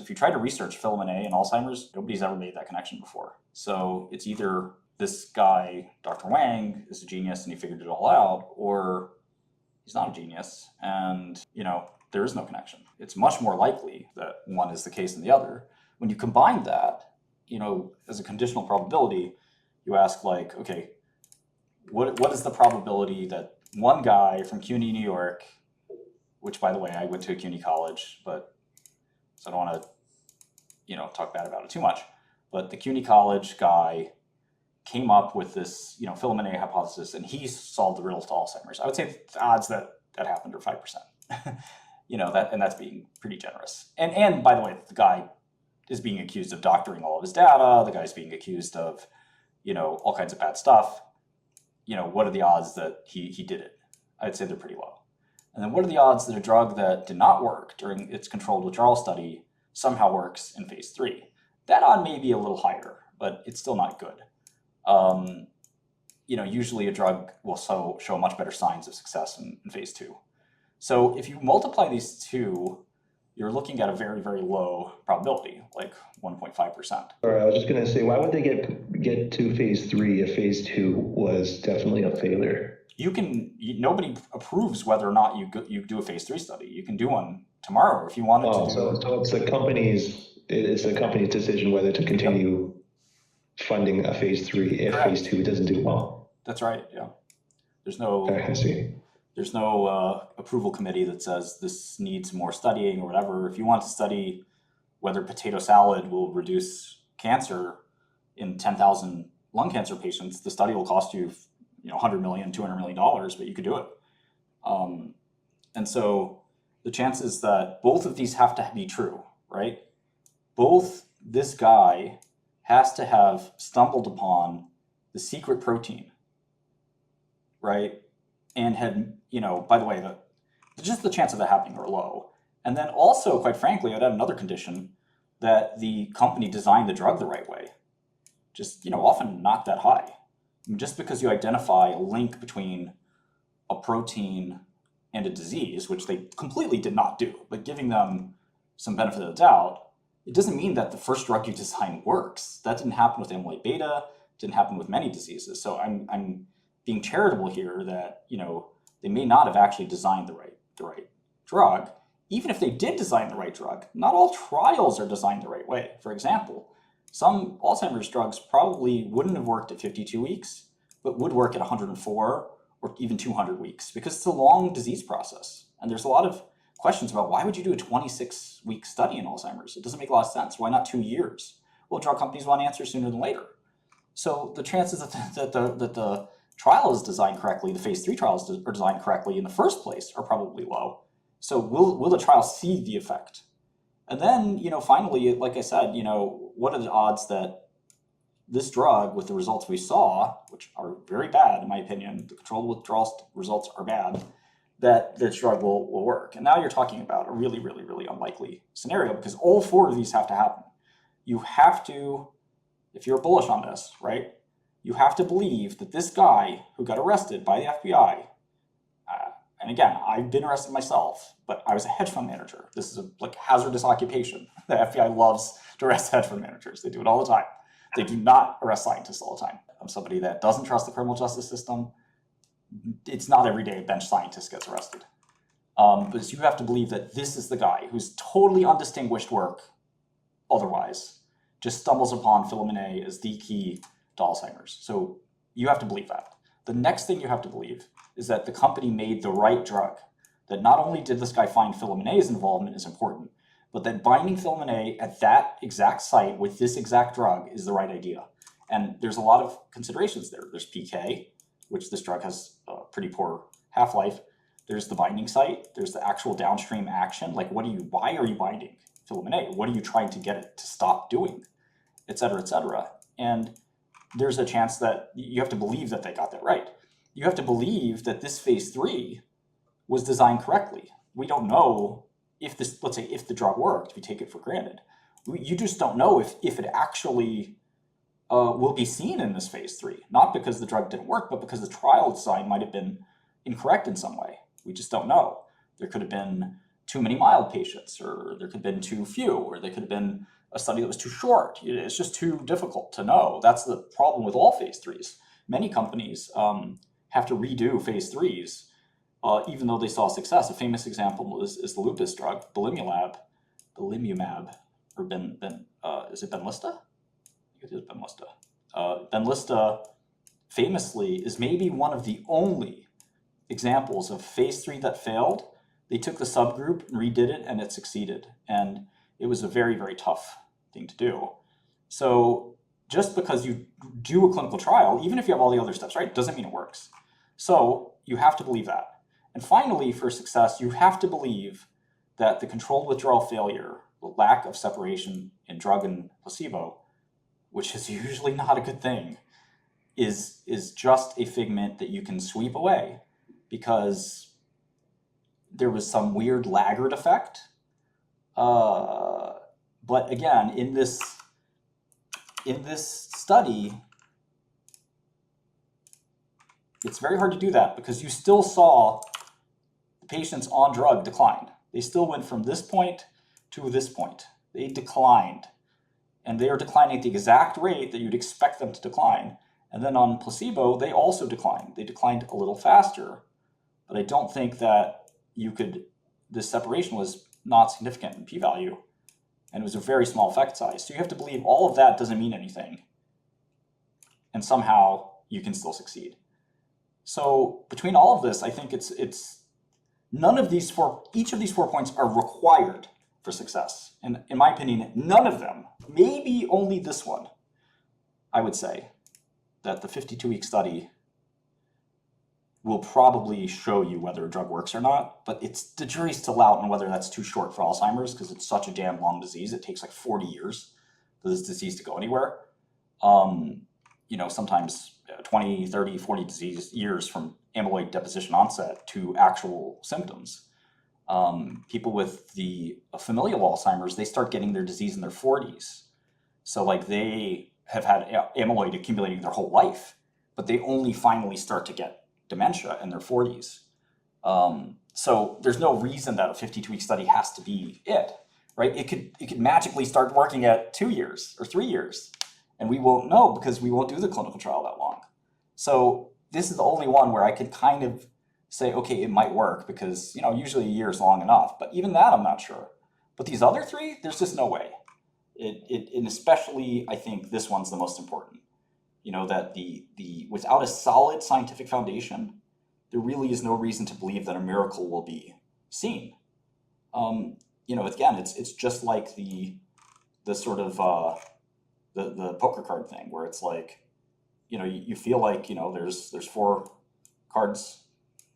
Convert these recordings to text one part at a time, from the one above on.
if you try to research filament A in Alzheimer's, nobody's ever made that connection before. So it's either this guy, Dr. Wang, is a genius and he figured it all out, or he's not a genius and, there is no connection. It's much more likely that one is the case than the other. When you combine that, as a conditional probability, you ask like, okay, what is the probability that one guy from CUNY, New York, which by the way, I went to a CUNY college, but so I don't want to, talk bad about it too much, but the CUNY college guy came up with this, filament A hypothesis, and he solved the riddle to Alzheimer's. I would say the odds that happened are 5%. And that's being pretty generous. And by the way, the guy is being accused of doctoring all of his data. The guy's being accused of, all kinds of bad stuff. What are the odds that he did it? I'd say they're pretty low. And then what are the odds that a drug that did not work during its controlled withdrawal study somehow works in phase 3? That odd may be a little higher, but it's still not good. Usually a drug will show much better signs of success in phase 2. So if you multiply these two, you're looking at a very, very low probability, like 1.5%. All right, I was just going to say, why would they get to phase 3 if phase 2 was definitely a failure? Nobody approves whether or not you do a phase 3 study. You can do one tomorrow if you wanted to. So it's the company's decision whether to continue funding a phase 3 if phase 2 doesn't do well. That's right. Yeah. There's no. I see. There's no approval committee that says this needs more studying or whatever. If you want to study whether potato salad will reduce cancer in 10,000 lung cancer patients, the study will cost you, $100 million, $200 million, but you could do it. And so the chances that both of these have to be true, right? Both this guy has to have stumbled upon the secret protein, right? And had, by the way, just the chance of that happening are low. And then also, quite frankly, I'd add another condition that the company designed the drug the right way. Just, often not that high. Just because you identify a link between a protein and a disease, which they completely did not do, but giving them some benefit of the doubt, it doesn't mean that the first drug you design works. That didn't happen with amyloid beta, didn't happen with many diseases. So I'm being charitable here that, they may not have actually designed the right drug. Even if they did design the right drug, not all trials are designed the right way. For example, some Alzheimer's drugs probably wouldn't have worked at 52 weeks, but would work at 104 or even 200 weeks because it's a long disease process. And there's a lot of questions about why would you do a 26-week study in Alzheimer's? It doesn't make a lot of sense. Why not 2 years? Well, drug companies want answers sooner than later. So the chances that the trial is designed correctly, the phase 3 trials are designed correctly in the first place are probably low. So will the trial see the effect? And then, finally, like I said, what are the odds that this drug, with the results we saw, which are very bad in my opinion, the controlled withdrawal results are bad, that this drug will work? And now you're talking about a really, really, really unlikely scenario because all 4 of these have to happen. You have to, if you're bullish on this, right, you have to believe that this guy who got arrested by the FBI, and again, I've been arrested myself, but I was a hedge fund manager. This is a hazardous occupation. The FBI loves to arrest hedge fund managers. They do it all the time. They do not arrest scientists all the time. I'm somebody that doesn't trust the criminal justice system. It's not every day a bench scientist gets arrested. But you have to believe that this is the guy who's totally undistinguished work otherwise just stumbles upon filament A as the key to Alzheimer's. So you have to believe that. The next thing you have to believe is that the company made the right drug. That not only did this guy find filament A's involvement is important, but that binding filament A at that exact site with this exact drug is the right idea. And there's a lot of considerations there. There's PK, which this drug has a pretty poor half-life. There's the binding site. There's the actual downstream action. Like, why are you binding filament A? What are you trying to get it to stop doing? Et cetera, et cetera. And there's a chance that you have to believe that they got that right. You have to believe that this phase 3 was designed correctly. We don't know if this, let's say, if the drug worked, if you take it for granted. You just don't know if it actually will be seen in this phase 3, not because the drug didn't work, but because the trial design might have been incorrect in some way. We just don't know. There could have been too many mild patients, or there could have been too few, or there could have been a study that was too short. It's just too difficult to know. That's the problem with all phase 3s. Many companies have to redo phase 3s, even though they saw success. A famous example is the lupus drug, 𝗏𝗡𝗏𝗏, or is it Benlysta? I think it is Benlysta. Benlysta famously is maybe one of the only examples of phase 3 that failed. They took the subgroup and redid it, and it succeeded. And it was a very, very tough thing to do. So just because you do a clinical trial, even if you have all the other steps right, doesn't mean it works. So you have to believe that. And finally, for success, you have to believe that the controlled withdrawal failure, the lack of separation in drug and placebo, which is usually not a good thing, is just a figment that you can sweep away because there was some weird laggard effect. But again, in this study, it's very hard to do that because you still saw the patients on drug decline. They still went from this point to this point. They declined. And they are declining at the exact rate that you'd expect them to decline. And then on placebo, they also declined. They declined a little faster. But I don't think that this separation was not significant in p-value. And it was a very small effect size. So you have to believe all of that doesn't mean anything. And somehow you can still succeed. So between all of this, I think it's none of these each of these 4 points are required for success. And in my opinion, none of them, maybe only this one, I would say that the 52-week study will probably show you whether a drug works or not, but the jury's still out on whether that's too short for Alzheimer's because it's such a damn long disease. It takes like 40 years for this disease to go anywhere. Sometimes 20, 30, 40 years from amyloid deposition onset to actual symptoms. People with the familial Alzheimer's, they start getting their disease in their 40s. So like they have had amyloid accumulating their whole life, but they only finally start to get dementia in their 40s. So there's no reason that a 52-week study has to be it, right? It could magically start working at 2 years or 3 years, and we won't know because we won't do the clinical trial that long. So this is the only one where I could kind of say, okay, it might work because, usually a year is long enough, but even that I'm not sure. But these other 3, there's just no way. And especially, I think this one's the most important. That without a solid scientific foundation, there really is no reason to believe that a miracle will be seen. Again, it's just like the sort of the poker card thing where it's like, you feel like, there's 4 cards,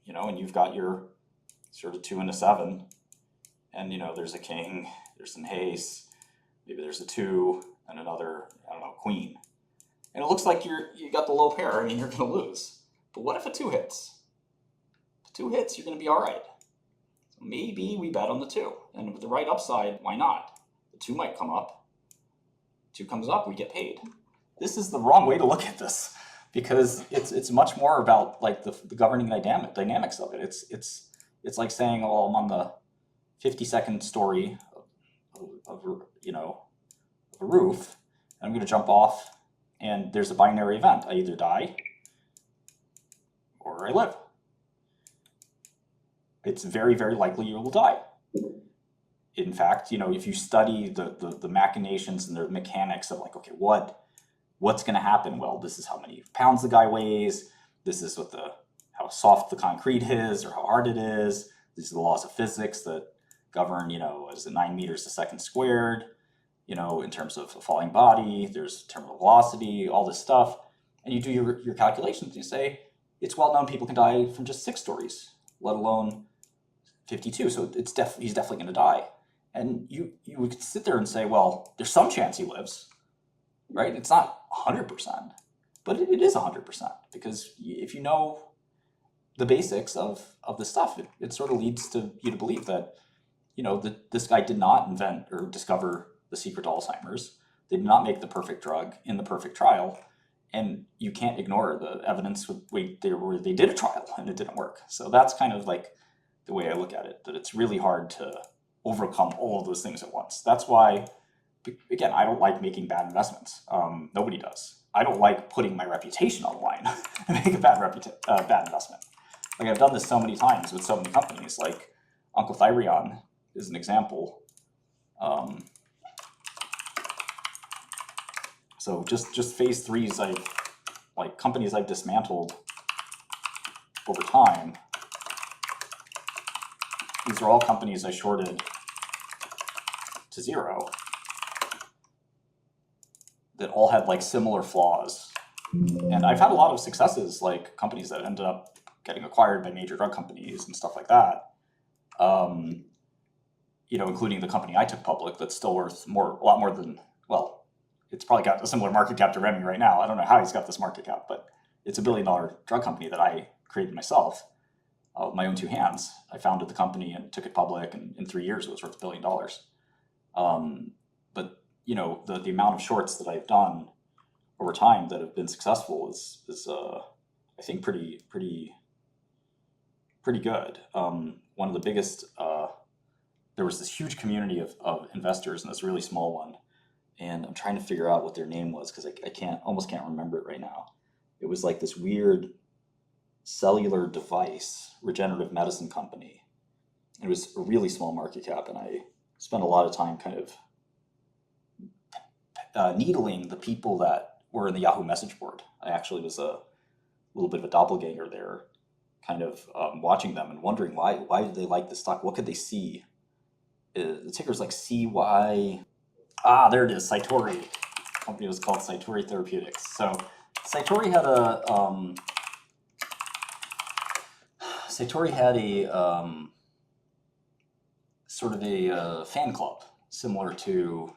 and you've got your sort of 2 and a 7, and there's a king, there's an ace, maybe there's a 2 and another, queen. And it looks like you got the low pair. You're going to lose. But what if a 2 hits? If 2 hits, you're going to be all right. So maybe we bet on the 2. And with the right upside, why not? The 2 might come up. 2 comes up, we get paid. This is the wrong way to look at this because it's much more about like the governing dynamics of it. It's like saying, well, I'm on the 52nd story of a roof, and I'm going to jump off. And there's a binary event. I either die or I live. It's very, very likely you will die. In fact, if you study the machinations and the mechanics of like, okay, what's going to happen? Well, this is how many pounds the guy weighs. This is how soft the concrete is or how hard it is. These are the laws of physics that govern, is it 9 meters a second squared? In terms of a falling body, there's terminal velocity, all this stuff. And you do your calculations and you say, it's well known people can die from just 6 stories, let alone 52. So he's definitely going to die. And you would sit there and say, well, there's some chance he lives, right? It's not 100%, but it is 100% because if you know the basics of the stuff, it sort of leads to you to believe that, this guy did not invent or discover the secret to Alzheimer's. They did not make the perfect drug in the perfect trial. And you can't ignore the evidence where they did a trial and it didn't work. So that's kind of like the way I look at it, that it's really hard to overcome all of those things at once. That's why, again, I don't like making bad investments. Nobody does. I don't like putting my reputation on the line and make a bad investment. Like I've done this so many times with so many companies. Like 𝗥𝗍𝗄𝗏 is an example. So just phase threes, like companies I've dismantled over time. These are all companies I shorted to zero that all had like similar flaws. And I've had a lot of successes, like companies that ended up getting acquired by major drug companies and stuff like that. You know, including the company I took public that's still worth a lot more than, well, it's probably got a similar market cap to Remy right now. I don't know how he's got this market cap, but it's $1 billion drug company that I created myself with my own 2 hands. I founded the company and took it public, and in 3 years it was worth $1 billion. But you know, the amount of shorts that I've done over time that have been successful is I think pretty good. One of the biggest, there was this huge community of investors in this really small one, and I'm trying to figure out what their name was because I almost can't remember it right now. It was like this weird cellular device regenerative medicine company. It was a really small market cap, and I spent a lot of time kind of needling the people that were in the Yahoo message board. I actually was a little bit of a doppelganger there, kind of watching them and wondering why did they like this stock? What could they see? The ticker's like CY. There it is, Cytori. The company was called Cytori Therapeutics. So Cytori had a sort of a fan club similar to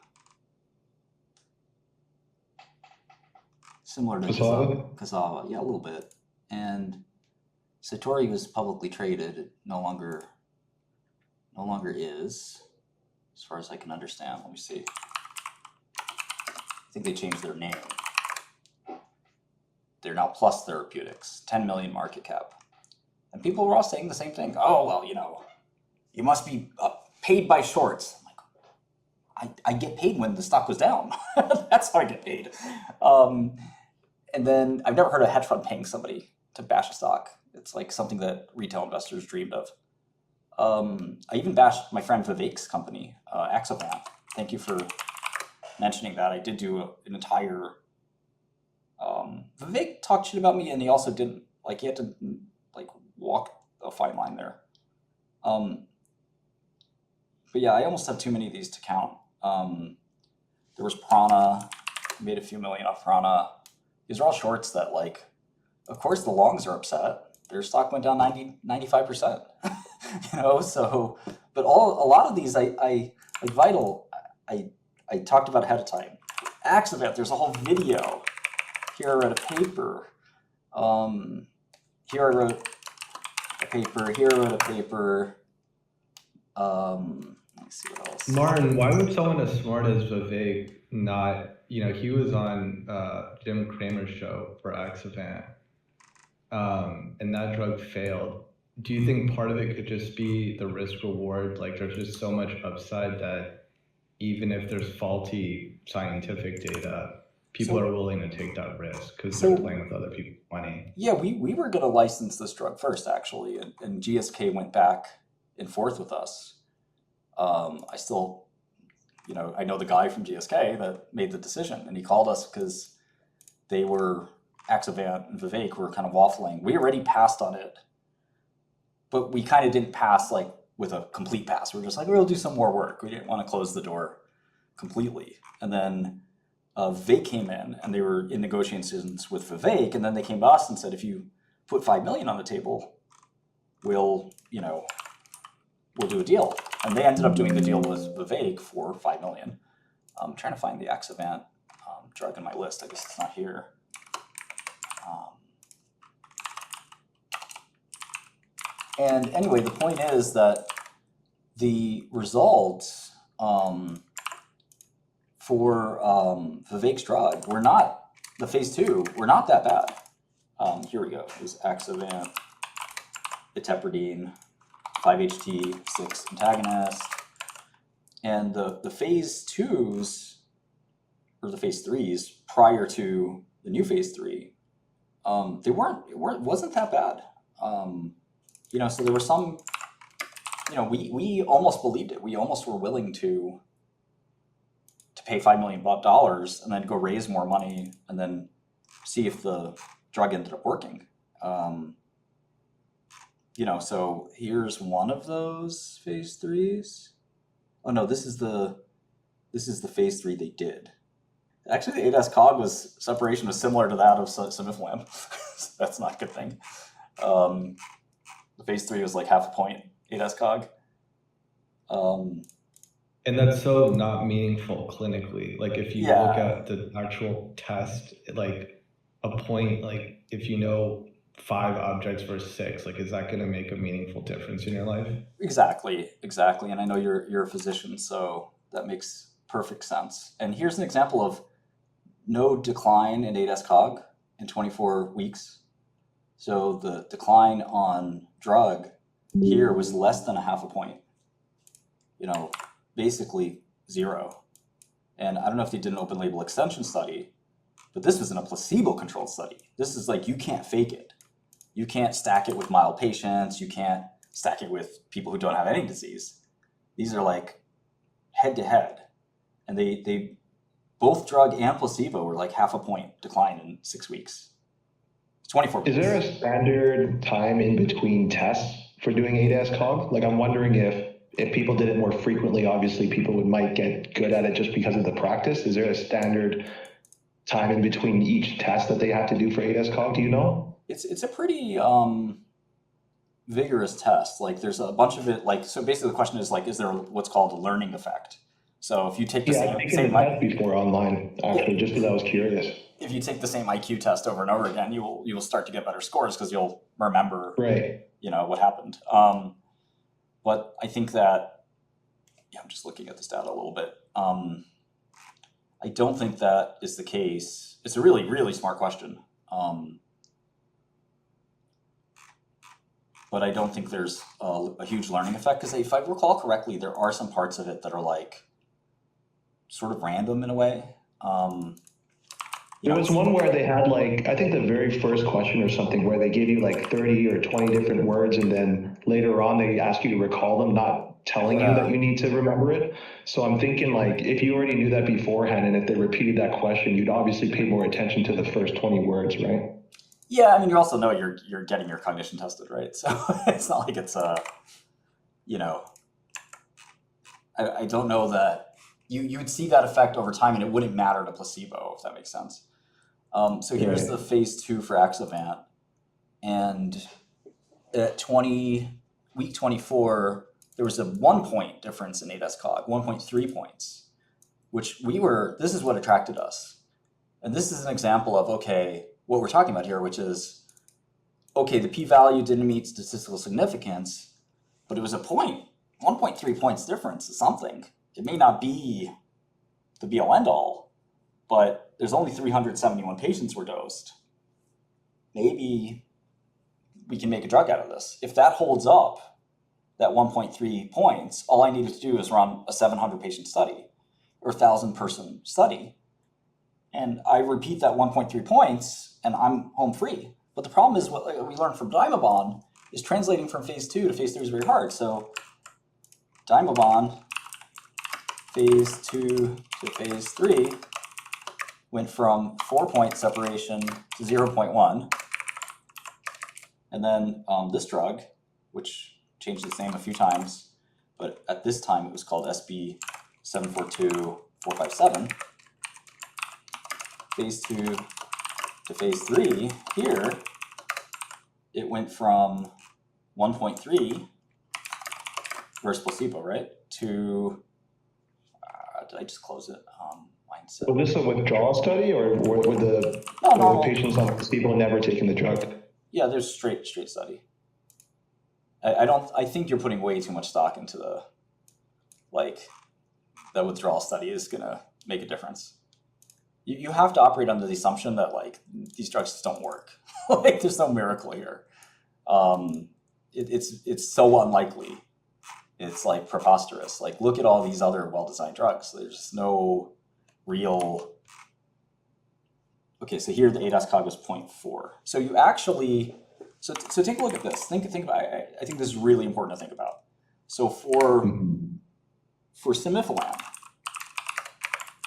Cassava, yeah, a little bit. And Cytori was publicly traded. It no longer is, as far as I can understand. Let me see. I think they changed their name. They're now Plus Therapeutics, 10 million market cap. And people were all saying the same thing. Oh, well, you know, you must be paid by shorts. I'm like, I get paid when the stock was down. That's how I get paid. And then I've never heard of a hedge fund paying somebody to bash a stock. It's like something that retail investors dreamed of. I even bashed my friend Vivek's company, 𝗥𝗍𝗄𝗏. Thank you for mentioning that. I did do an entire... Vivek talked shit about me, and he also didn't. Like, he had to like walk a fine line there. But yeah, I almost have too many of these to count. There was Prana. Made a few million off Prana. These are all shorts that, like, of course the longs are upset. Their stock went down 95%. You know, so, but a lot of these I like Vital, I talked about ahead of time. 𝗥𝗍𝗄𝗏, there's a whole video. Here I wrote a paper. Here I wrote a paper. Here I wrote a paper. Let me see what else. Martin, why would someone as smart as Vivek not, you know, he was on Jim Cramer's show for 𝗥𝗍𝗄𝗏, and that drug failed. Do you think part of it could just be the risk reward? Like, there's just so much upside that even if there's faulty scientific data, people are willing to take that risk because they're playing with other people's money. Yeah, we were going to license this drug first, actually, and GSK went back and forth with us. I still, you know, I know the guy from GSK that made the decision, and he called us because they were, 𝗥𝗍𝗄𝗏 and Vivek were kind of waffling. We already passed on it, but we kind of didn't pass like with a complete pass. We were just like, we'll do some more work. We didn't want to close the door completely. And then Vivek came in, and they were in negotiations with Vivek, and then they came to us and said, if you put 5 million on the table, we'll do a deal. And they ended up doing the deal with Vivek for 5 million. I'm trying to find the 𝗥𝗍𝗄𝗏 drug in my list. I guess it's not here. And anyway, the point is that the results for Vivek's drug were not, the phase 2, were not that bad. Here we go. It was 𝗥𝗍𝗄𝗏, iteperidine, 5-HT6 antagonist. And the phase 2s, or the phase 3s, prior to the new phase 3, it wasn't that bad. So there were some, we almost believed it. We almost were willing to pay $5 million and then go raise more money and then see if the drug ended up working. So here's one of those phase 3s. Oh no, this is the phase 3 they did. Actually, the 𝗏𝗏𝗃 separation was similar to that of 𝗕𝗏𝗡. So that's not a good thing. The phase 3 was like 0.5 point 𝗏𝗏𝗃. And that's so not meaningful clinically. Like if you look at the actual test, like a point, like if 5 objects versus 6, like is that going to make a meaningful difference in your life? Exactly. And I know you're a physician, so that makes perfect sense. And here's an example of no decline in 𝗏𝗏𝗃 in 24 weeks. So the decline on drug here was less than 0.5 point. Basically 0. And I don't know if they did an open label extension study, but this was in a placebo-controlled study. This is like, you can't fake it. You can't stack it with mild patients. You can't stack it with people who don't have any disease. These are like head-to-head. And they both drug and placebo were like 0.5 point decline in 6 weeks. 24 weeks. Is there a standard time in between tests for doing 𝗏𝗏𝗃? Like I'm wondering if people did it more frequently, obviously people might get good at it just because of the practice. Is there a standard time in between each test that they have to do for 𝗏𝗏𝗃? Do you know? It's a pretty vigorous test. Like there's a bunch of it. Like so, basically the question is like, is there what's called a learning effect? So if you take the I've taken the test before online actually, just because I was curious. If you take the same IQ test over and over again, you will start to get better scores because you'll remember what happened. But I think that I'm just looking at this data a little bit. I don't think that is the case. It's a really, really smart question. But I don't think there's a huge learning effect because if I recall correctly, there are some parts of it that are like sort of random in a way. There was one where they had like, I think the very first question or something where they gave you like 30 or 20 different words and then later on they ask you to recall them, not telling you that you need to remember it. So I'm thinking like, if you already knew that beforehand and if they repeated that question, you'd obviously pay more attention to the first 20 words, right? Yeah, I mean, you also know you're getting your cognition tested, right? So it's not like it's I don't know that you would see that effect over time and it wouldn't matter to placebo, if that makes sense. So here's the phase 2 for 𝗏𝗏𝗃. And at week 24, there was a 1 point difference in 𝗏𝗏𝗃, 1.3 points, which this is what attracted us. And this is an example of, okay, what we're talking about here, which is, okay, the p-value didn't meet statistical significance, but it was a point, 1.3 points difference is something. It may not be the be-all end-all, but there's only 371 patients were dosed. Maybe we can make a drug out of this. If that holds up, that 1.3 points, all I needed to do is run a 700 patient study or 1,000 person study. And I repeat that 1.3 points and I'm home free. But the problem is what we learned from 𝗏𝗏𝗃 is translating from phase 2 to phase 3 is very hard. So 𝗏𝗏𝗃 phase 2 to phase 3 went from 4 point separation to 0.1. And then this drug, which changed its name a few times, but at this time it was called SB742457. Phase 2 to phase 3, here, it went from 1.3 versus placebo, right, to, did I just close it? Mindset. Was this a withdrawal study or were the patients on placebo never taking the drug? Yeah, there's straight study. I think you're putting way too much stock into the withdrawal study is gonna make a difference. You have to operate under the assumption that these drugs just don't work. There's no miracle here. It's so unlikely it's like preposterous. Like, look at all these other well-designed drugs. There's no real. Okay, so here the ADAS-Cog was 0.4. So you actually, so take a look at this. Think about. I think this is really important to think about. So for Simifalam,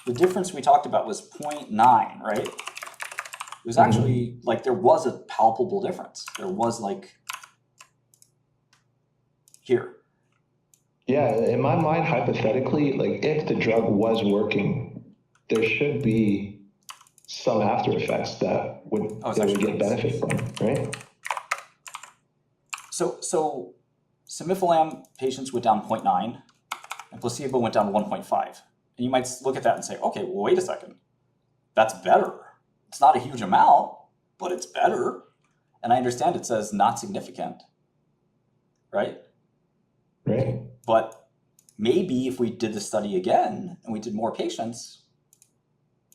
the difference we talked about was 0.9, right? It was actually like there was a palpable difference. There was like here. Yeah, in my mind, hypothetically, like if the drug was working, there should be some after effects that would get benefit from, right? So Simifalam patients went down 0.9 and placebo went down 1.5. And you might look at that and say, okay, well, wait a second. That's better. It's not a huge amount, but it's better. And I understand it says not significant, right? Right. But maybe if we did the study again and we did more patients,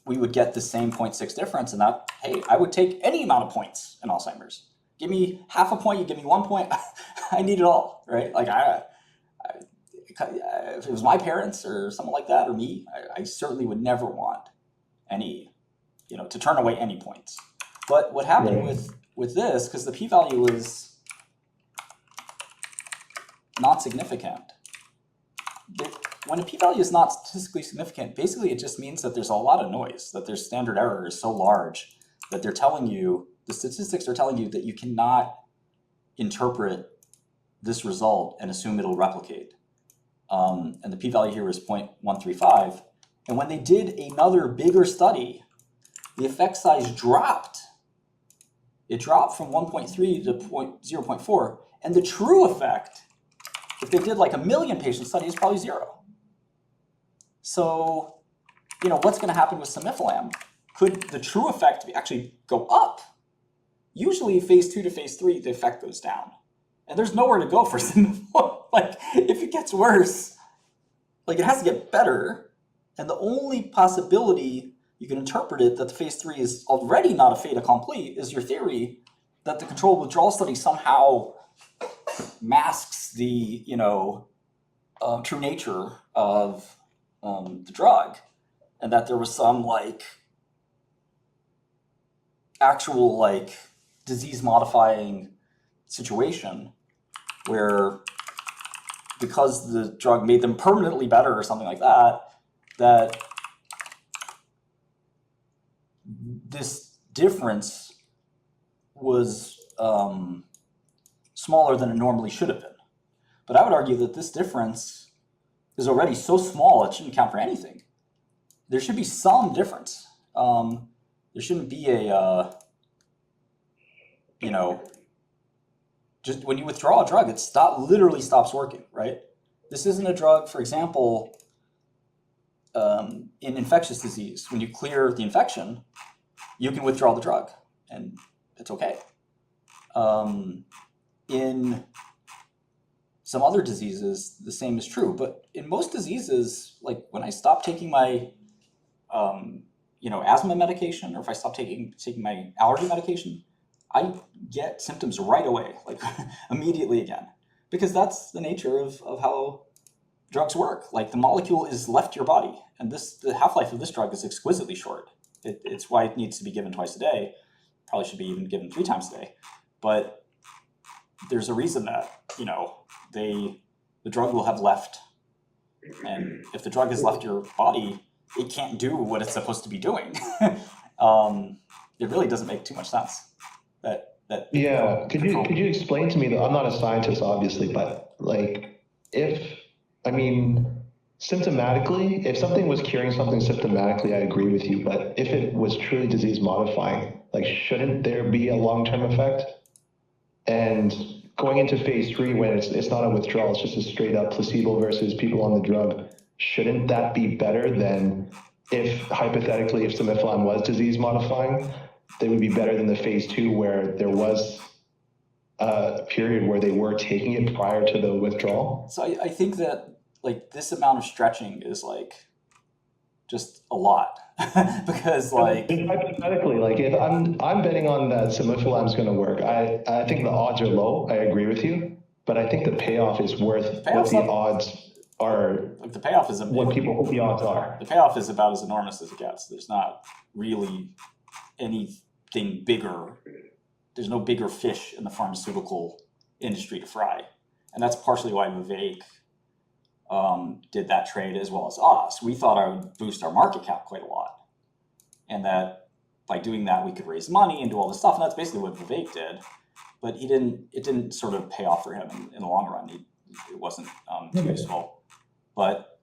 we would get the same 0.6 difference. And that, hey, I would take any amount of points in Alzheimer's. Give me half a point, you give me 1 point. I need it all, right? Like if it was my parents or someone like that, or me, I certainly would never want any, to turn away any points. But what happened with this, because the p-value is not significant, when a p-value is not statistically significant, basically it just means that there's a lot of noise, that their standard error is so large that they're telling you, the statistics are telling you that you cannot interpret this result and assume it'll replicate. And the p-value here is 0.135. And when they did another bigger study, the effect size dropped. It dropped from 1.3 to 0.4. And the true effect, if they did like a 1 million patient study, is probably 0. So, what's going to happen with Simifalam? Could the true effect actually go up? Usually phase 2 to phase 3, the effect goes down. And there's nowhere to go for Simifalam. Like, if it gets worse, like it has to get better. And the only possibility you can interpret it that the phase 3 is already not a fait accompli is your theory that the controlled withdrawal study somehow masks the, true nature of the drug, and that there was some actual disease modifying situation where because the drug made them permanently better or something like that, that this difference was smaller than it normally should have been. But I would argue that this difference is already so small it shouldn't count for anything. There should be some difference. There shouldn't be a, just when you withdraw a drug, it literally stops working, right? This isn't a drug, for example, in infectious disease. When you clear the infection, you can withdraw the drug, and it's okay. In some other diseases, the same is true. But in most diseases, like when I stop taking my, asthma medication, or if I stop taking my allergy medication, I get symptoms right away, like immediately again, because that's the nature of how drugs work. Like the molecule is left your body, and the half-life of this drug is exquisitely short. It's why it needs to be given twice a day. Probably should be even given 3 times a day. But there's a reason that, the drug will have left. And if the drug has left your body, it can't do what it's supposed to be doing. It really doesn't make too much sense. Yeah, could you explain to me that I'm not a scientist, obviously, but symptomatically, if something was curing something symptomatically, I agree with you. But if it was truly disease modifying, shouldn't there be a long-term effect? And going into phase 3, when it's not a withdrawal, it's just a straight up placebo versus people on the drug, shouldn't that be better than if hypothetically, if Simifalam was disease modifying, they would be better than the phase 2 where there was a period where they were taking it prior to the withdrawal? So I think that this amount of stretching is just a lot because hypothetically, if I'm betting on that Simifalam is going to work, I think the odds are low. I agree with you, but I think the payoff is worth what the odds are. Like the payoff is what people think the odds are. The payoff is about as enormous as it gets. There's not really anything bigger. There's no bigger fish in the pharmaceutical industry to fry, and that's partially why Vivek did that trade as well as us. We thought I would boost our market cap quite a lot, and that by doing that we could raise money and do all this stuff. And that's basically what Vivek did, but he didn't. It didn't sort of pay off for him in the long run. It wasn't too useful. But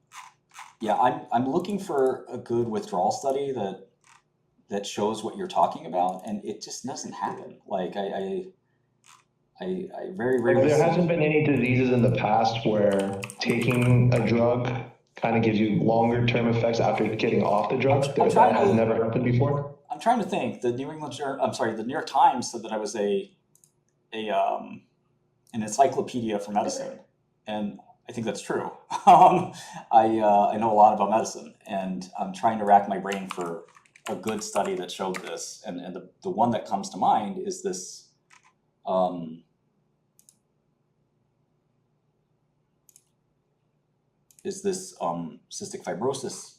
yeah, I'm looking for a good withdrawal study that shows what you're talking about, and it just doesn't happen. Like I very rarely. There hasn't been any diseases in the past where taking a drug kind of gives you longer term effects after getting off the drug. That has never happened before. I'm trying to think. The New York Times said that I was an encyclopedia for medicine, and I think that's true. I know a lot about medicine, and I'm trying to rack my brain for a good study that showed this. And the one that comes to mind is this cystic fibrosis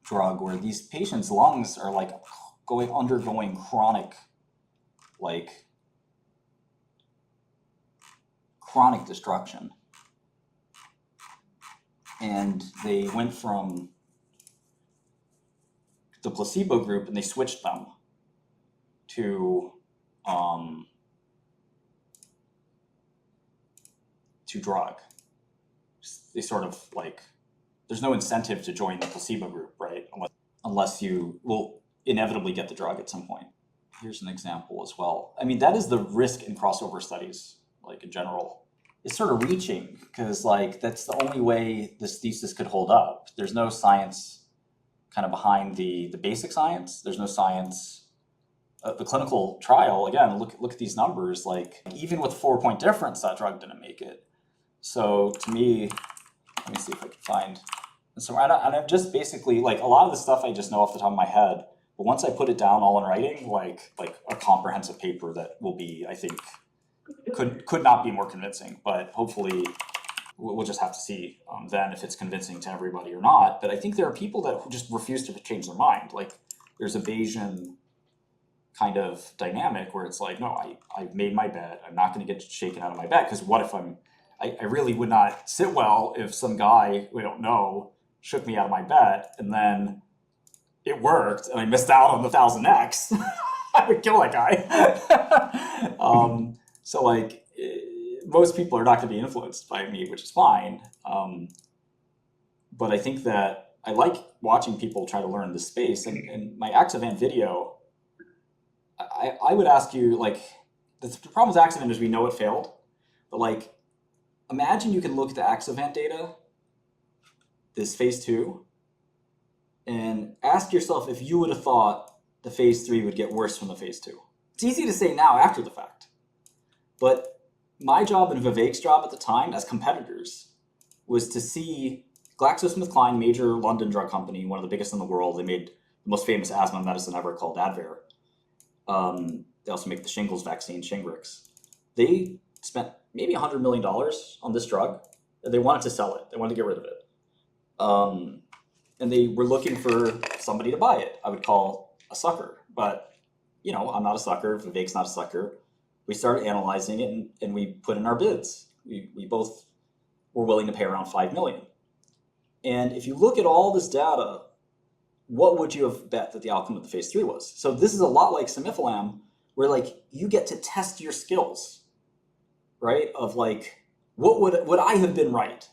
drug, where these patients' lungs are like undergoing chronic destruction. And they went from the placebo group and they switched them to drug. They sort of like, there's no incentive to join the placebo group, right? Unless you will inevitably get the drug at some point. Here's an example as well. I mean, that is the risk in crossover studies, like in general. It's sort of reaching, because like that's the only way this thesis could hold up. There's no science kind of behind the basic science. There's no science. The clinical trial, again, look at these numbers. Like even with 4-point difference, that drug didn't make it. So to me, let me see if I can find. And so and I'm just basically like a lot of the stuff I just know off the top of my head. But once I put it down all in writing, like a comprehensive paper that will be, I think, could not be more convincing. But hopefully, we'll just have to see then if it's convincing to everybody or not. But I think there are people who just refuse to change their mind. Like there's a Bayesian kind of dynamic where it's like, no, I've made my bet. I'm not going to get shaken out of my bet, because what if I really would not sit well if some guy we don't know shook me out of my bet, and then it worked and I missed out on the 1000x. I would kill that guy. So like most people are not going to be influenced by me, which is fine. But I think that I like watching people try to learn this space, and my Axovan video, I would ask you, like, the problem with Axovan is we know it failed, but like, imagine you can look at the Axovan data, this phase 2, and ask yourself if you would have thought the phase 3 would get worse from the phase 2. It's easy to say now after the fact, but my job and Vivek's job at the time as competitors was to see GlaxoSmithKline, major London drug company, one of the biggest in the world. They made the most famous asthma medicine ever called Advair. They also make the shingles vaccine, Shingrix. They spent maybe $100 million on this drug. They wanted to sell it. They wanted to get rid of it. And they were looking for somebody to buy it. I would call a sucker, but you know, I'm not a sucker. Vivek's not a sucker. We started analyzing it and we put in our bids. We both were willing to pay around $5 million. And if you look at all this data, what would you have bet that the outcome of the phase 3 was? So this is a lot like Simifalam, where like you get to test your skills, right? Of like, what would I have been right?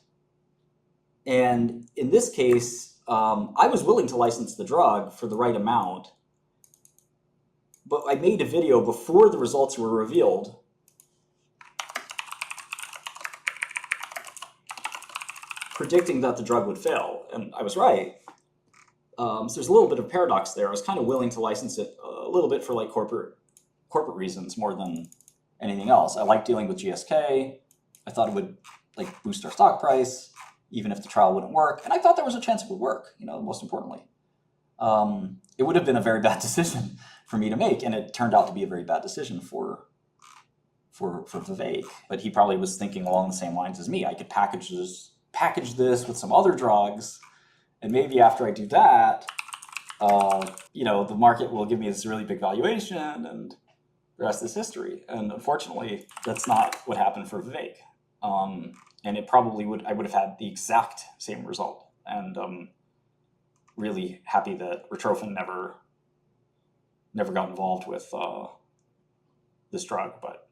And in this case, I was willing to license the drug for the right amount, but I made a video before the results were revealed predicting that the drug would fail, and I was right. So there's a little bit of paradox there. I was kind of willing to license it a little bit for like corporate reasons more than anything else. I like dealing with GSK. I thought it would like boost our stock price, even if the trial wouldn't work. And I thought there was a chance it would work, you know, most importantly. It would have been a very bad decision for me to make, and it turned out to be a very bad decision for for Vivek, but he probably was thinking along the same lines as me. I could package this with some other drugs, and maybe after I do that, the market will give me this really big valuation, and the rest is history. And unfortunately, that's not what happened for Vivek. And it probably I would have had the exact same result. And really happy that Retrophin never got involved with this drug, but